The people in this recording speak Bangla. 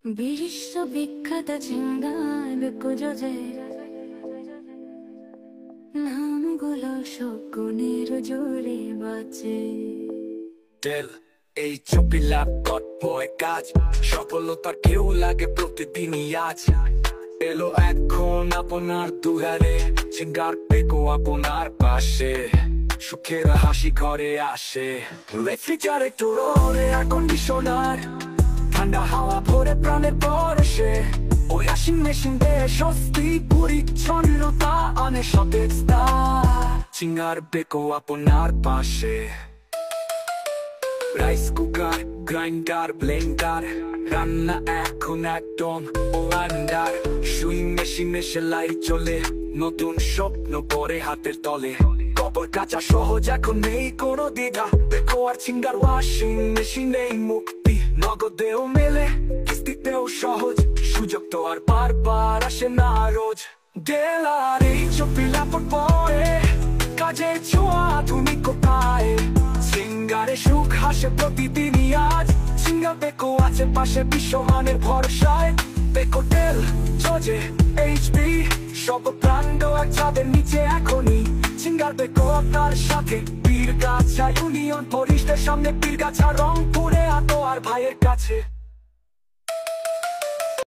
বিশ্ববিখ্যাত ঝিঙ্গার কুজোজে নামগুলো শকুনের জোরে বাজে। তেল এই চুপি ল্যাপটপ বয় কাজ, সফলতার কেউ লাগে প্রতিদিনই আজ। এলো এখন আপনার দুয়ারে, ঝিঙ্গার পেকো আপনার পাশে, সুখের হাসি ঘরে আসে। রেফ্রিজারেটর এয়ার কন্ডিশনার, ঠান্ডা হাওয়া ভরে প্রাণে পরশে। ওয়াশিং মেশিন দিয়ে স্বস্তি, পরিচ্ছন্নতা আনে সতেজতা। ঝিঙ্গার পেকো আপনার পাশে। রাইস কুকার, গ্রাইন্ডার, ব্লেন্ডার, রান্না এখন একদম ওয়ান্ডার। সুইং মেশিনে সেলাই চলে, নতুন স্বপ্ন পরে হাতের তলে। কবর কাচা সহজ, এখন নেই কোনো দ্বিধা। পেকো আর ঝিঙ্গার ওয়াশিং মেশিনেই মুক্তি। নগদেও মেলে, কিস্তিতেও সহজ, সুযোগ তো আর বারবার আসে না রোজ। ডেলার এই চুপি ল্যাপটপ বয়ে, কাজের ছোঁয়া আধুনিকতায়। ঝিঙ্গারে সুখ হাসে প্রতিদিনই আজ। ঝিঙ্গার পেকো আছে পাশে বিশ্বমানের ভরসায়। পেকো তেল, জোজে, এইচপি, সব ব্র্যান্ড এক ছাদের নিচে এখনই। ঝিঙ্গার পেকো আপনার সাথে, পীরগাছা ইউনিয়ন পরিষদের সামনে, পীরগাছা রংপুরে আতো আর ভাইয়ের কাছে।